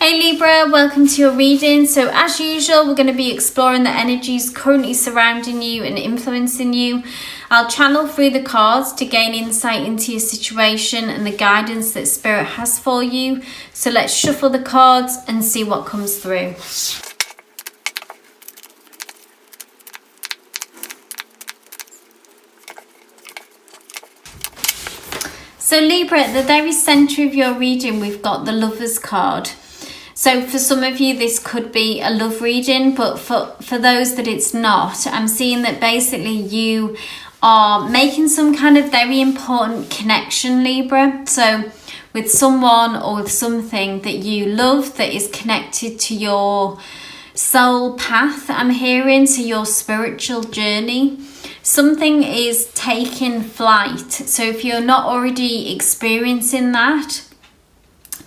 Hey Libra, welcome to your reading. So as usual, we're going to be exploring the energies currently surrounding you and influencing you. I'll channel through the cards to gain insight into your situation and the guidance that Spirit has for you. So let's shuffle the cards and see what comes through. So Libra, at the very centre of your reading, we've got the Lovers card. So for some of you, this could be a love reading, but for those that it's not, I'm seeing that basically you are making some kind of very important connection, Libra. So with someone or with something that you love that is connected to your soul path, I'm hearing, to your spiritual journey. Something is taking flight. So if you're not already experiencing that,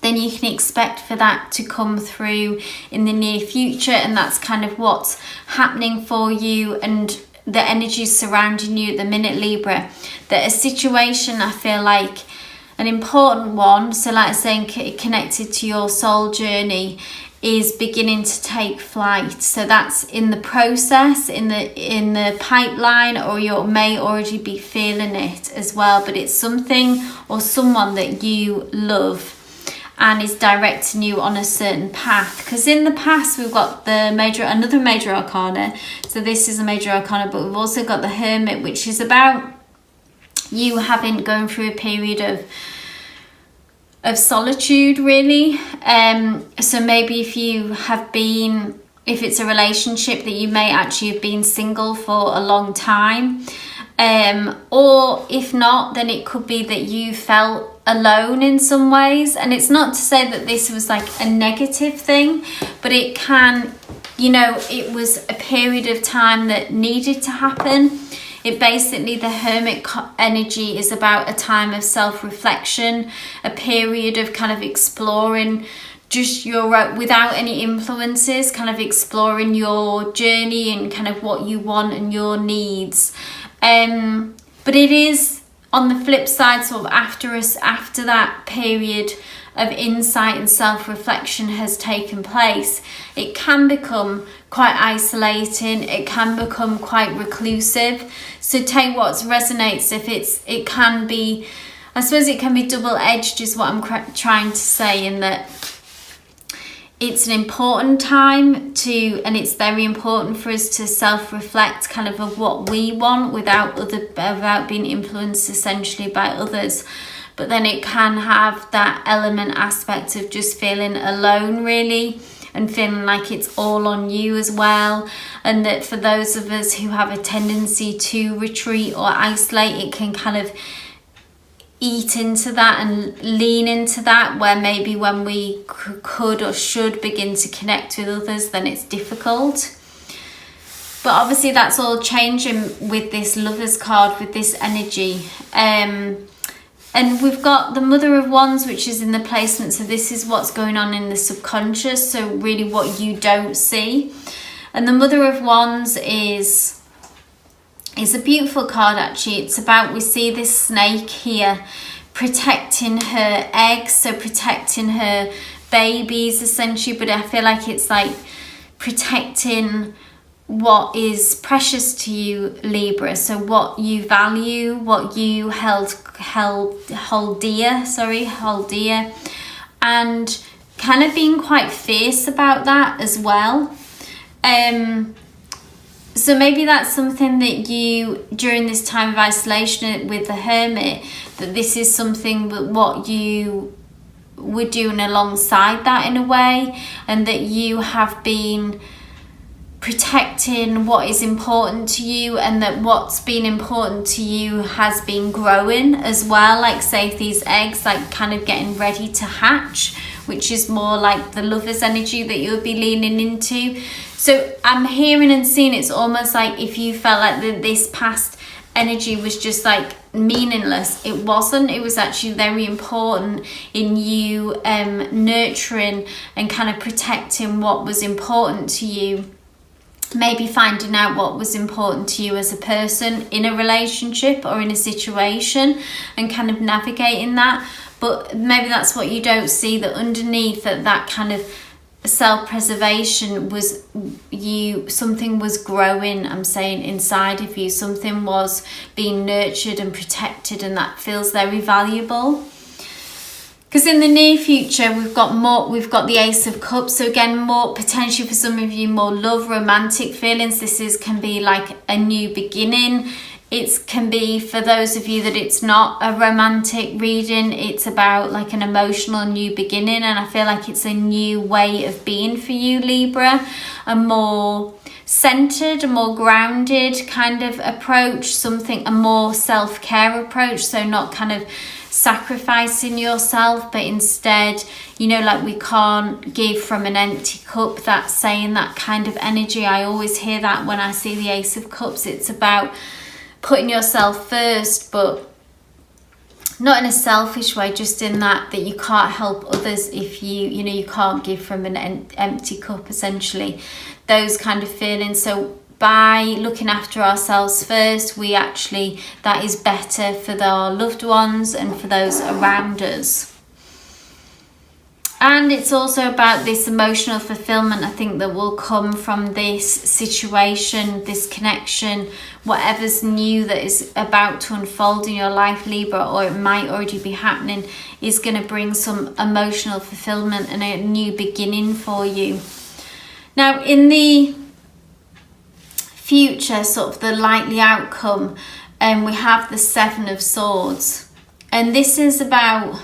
then you can expect for that to come through in the near future, and that's kind of what's happening for you and the energies surrounding you at the minute, Libra. That a situation, I feel like an important one, so like saying connected to your soul journey, is beginning to take flight. So that's in the process, in the pipeline, or you may already be feeling it as well. But it's something or someone that you love and is directing you on a certain path. Because in the past we've got another major arcana. So this is a major arcana, but we've also got the Hermit, which is about you going through a period of solitude, really. So maybe if it's a relationship that you may actually have been single for a long time. Or if not, then it could be that you felt alone in some ways. And it's not to say that this was like a negative thing, but it can, it was a period of time that needed to happen. It basically, the Hermit energy is about a time of self-reflection, a period of kind of exploring just without any influences, kind of exploring your journey and kind of what you want and your needs. But it is on the flip side, sort of after that period of insight and self-reflection has taken place, it can become quite isolating. It can become quite reclusive. So take what resonates. It can be double-edged, is what I'm trying to say, in that it's an important time and it's very important for us to self-reflect kind of what we want without being influenced essentially by others. But then it can have that aspect of just feeling alone, really, and feeling like it's all on you as well. And that for those of us who have a tendency to retreat or isolate, it can kind of eat into that and lean into that, where maybe when we could or should begin to connect with others, then it's difficult. But obviously that's all changing with this Lovers card, with this energy. And we've got the Mother of Wands, which is in the placement. So this is what's going on in the subconscious. So really what you don't see. And the Mother of Wands is a beautiful card, actually. It's about, we see this snake here protecting her eggs, so protecting her babies essentially. But I feel like it's like protecting what is precious to you, Libra. So what you value, what you hold dear, and kind of being quite fierce about that as well. So maybe that's something that you, during this time of isolation with the Hermit, that this is something that what you were doing alongside that in a way, and that you have been protecting what is important to you, and that what's been important to you has been growing as well. Like say if these eggs like kind of getting ready to hatch, which is more like the Lover's energy that you'll be leaning into. So I'm hearing and seeing it's almost like if you felt like this past energy was just like meaningless, it wasn't. It was actually very important in you nurturing and kind of protecting what was important to you. Maybe finding out what was important to you as a person in a relationship or in a situation and kind of navigating that. But maybe that's what you don't see, that underneath that kind of self-preservation was something was growing, I'm saying, inside of you. Something was being nurtured and protected, and that feels very valuable. Because in the near future, we've got the Ace of Cups. So again, more potentially for some of you, more love, romantic feelings. This can be like a new beginning. It can be, for those of you that it's not a romantic reading, it's about like an emotional new beginning. And I feel like it's a new way of being for you, Libra. A more centered, a more grounded kind of approach. A more self-care approach. So not kind of sacrificing yourself, but instead, you know, like we can't give from an empty cup. That's saying, that kind of energy. I always hear that when I see the Ace of Cups. It's about putting yourself first, but not in a selfish way, just in that you can't help others if you know, you can't give from an empty cup, essentially. Those kind of feelings. So by looking after ourselves first, that is better for our loved ones and for those around us. And it's also about this emotional fulfillment, I think, that will come from this situation, this connection, whatever's new that is about to unfold in your life, Libra, or it might already be happening, is going to bring some emotional fulfillment and a new beginning for you. Now, in the future, sort of the likely outcome, we have the Seven of Swords. And this is about...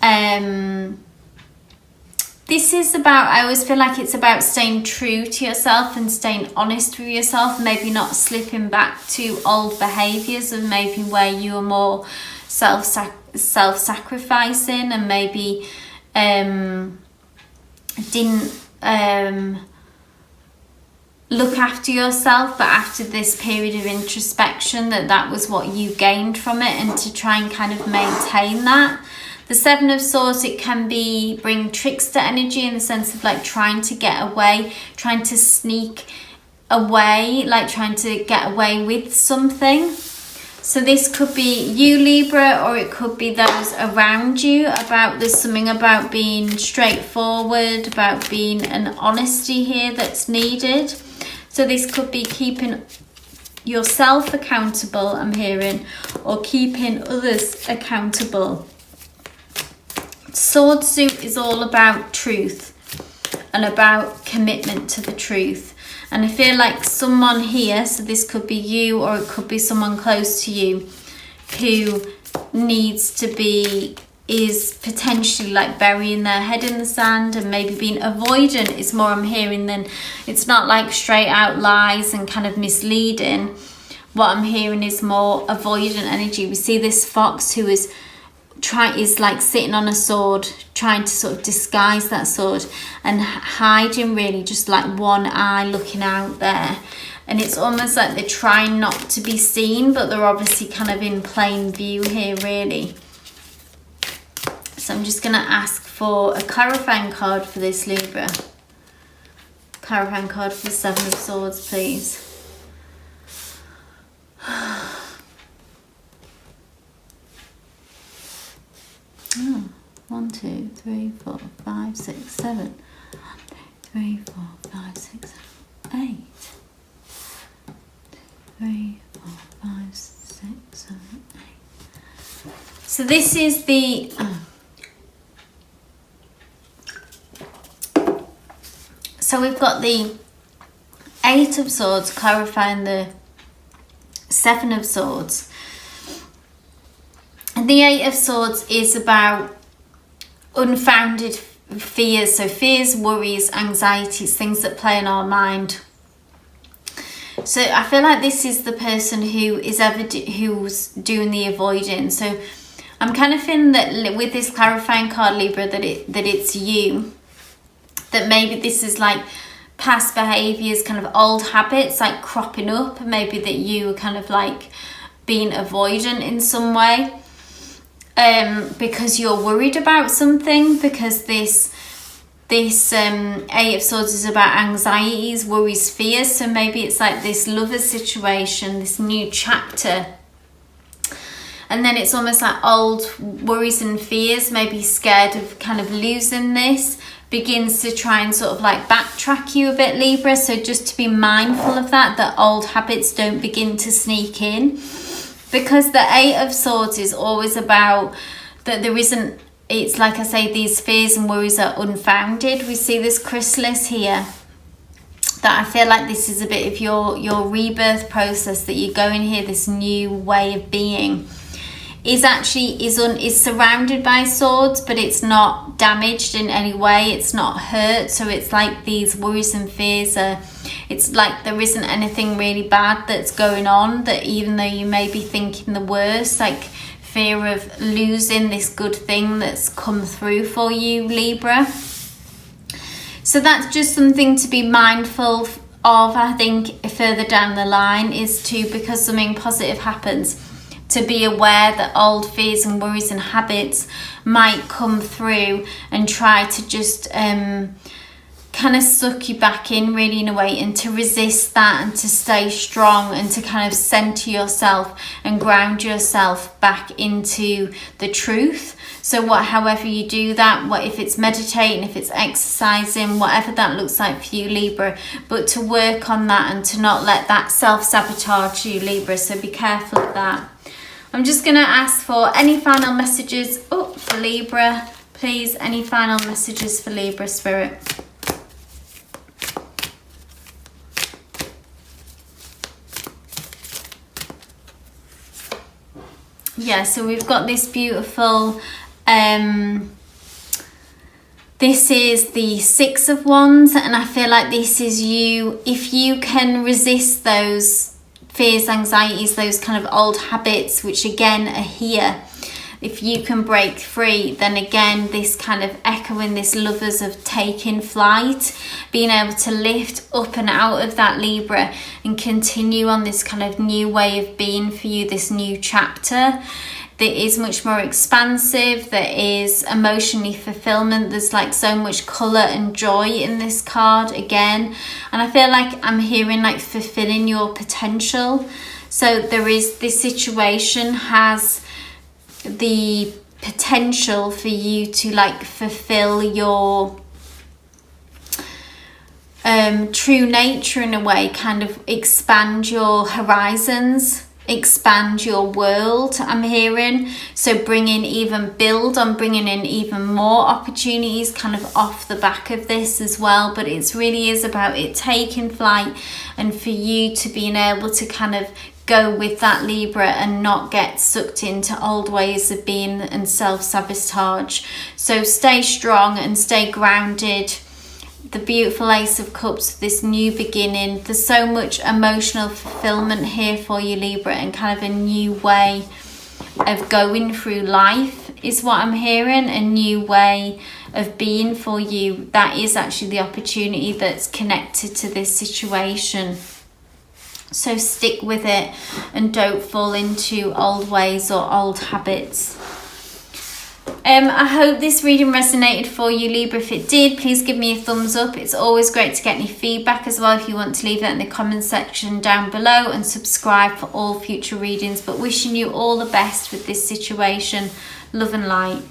I always feel like it's about staying true to yourself and staying honest with yourself, maybe not slipping back to old behaviours of maybe where you were more self-sacrificing and maybe didn't look after yourself, but after this period of introspection, that was what you gained from it, and to try and kind of maintain that. The Seven of Swords, it can bring trickster energy, in the sense of like trying to get away, trying to sneak away, like trying to get away with something. So this could be you, Libra, or it could be those around you. There's something about being straightforward, about being an honesty here that's needed. So this could be keeping yourself accountable, I'm hearing, or keeping others accountable. Sword suit is all about truth and about commitment to the truth. And I feel like someone here, so this could be you or it could be someone close to you, who is potentially like burying their head in the sand and maybe being avoidant is more I'm hearing than, it's not like straight out lies and kind of misleading. What I'm hearing is more avoidant energy. We see this fox who is like sitting on a sword, trying to sort of disguise that sword and hiding, really just like one eye looking out there. And it's almost like they're trying not to be seen, but they're obviously kind of in plain view here, really. So I'm just going to ask for a clarifying card for this, Libra. Clarifying card for the Seven of Swords, please. Oh, 1, 2, 3, 4, 5, 6, 7. 1, 2, 3, 4, 5, 6, 7, 8. 3, 4, 5, 6, 7, 8. So this is the... So we've got the Eight of Swords clarifying the Seven of Swords. And the Eight of Swords is about unfounded fears. So fears, worries, anxieties, things that play in our mind. So I feel like this is the person who's doing the avoiding. So I'm kind of feeling that with this clarifying card, Libra, that it's you. That maybe this is like past behaviours, kind of old habits like cropping up. Maybe that you are kind of like being avoidant in some way. Because you're worried about something, because this Eight of Swords is about anxieties, worries, fears. So maybe it's like this lover's situation, this new chapter, and then it's almost like old worries and fears, maybe scared of kind of losing this, begins to try and sort of like backtrack you a bit, Libra. So just to be mindful of that, that old habits don't begin to sneak in, because the Eight of Swords is always about that there isn't, it's like I say, these fears and worries are unfounded. We see this chrysalis here, that I feel like this is a bit of your rebirth process, that you go in here, this new way of being is actually is surrounded by swords, but it's not damaged in any way, it's not hurt. So it's like these worries and fears are, it's like there isn't anything really bad that's going on, that even though you may be thinking the worst, like fear of losing this good thing that's come through for you, Libra. So that's just something to be mindful of, I think, further down the line, is to, because something positive happens, to be aware that old fears and worries and habits might come through and try to just kind of suck you back in, really, in a way, and to resist that and to stay strong and to kind of center yourself and ground yourself back into the truth. So however you do that, what if it's meditating, if it's exercising, whatever that looks like for you, Libra, but to work on that and to not let that self-sabotage you, Libra. So be careful of that. I'm just going to ask for any final messages for Libra, please. Any final messages for Libra, Spirit? Yeah, so we've got this beautiful, this is the Six of Wands, and I feel like this is you. If you can resist those fears, anxieties, those kind of old habits, which again are here, if you can break free, then again, this kind of echoing this Lovers of taking flight, being able to lift up and out of that, Libra, and continue on this kind of new way of being for you, this new chapter that is much more expansive, that is emotionally fulfillment. There's like so much colour and joy in this card again, and I feel like I'm hearing like fulfilling your potential. So there is, this situation has the potential for you to like fulfill your true nature in a way, kind of expand your horizons, expand your world, I'm hearing. So bringing in even more opportunities kind of off the back of this as well. But it really is about it taking flight, and for you to being able to kind of go with that, Libra, and not get sucked into old ways of being and self-sabotage. So stay strong and stay grounded. The beautiful Ace of Cups, this new beginning. There's so much emotional fulfillment here for you, Libra, and kind of a new way of going through life is what I'm hearing. A new way of being for you. That is actually the opportunity that's connected to this situation. So stick with it and don't fall into old ways or old habits. I hope this reading resonated for you, Libra. If it did, please give me a thumbs up. It's always great to get any feedback as well, if you want to leave it in the comment section down below, and subscribe for all future readings. But wishing you all the best with this situation. Love and light.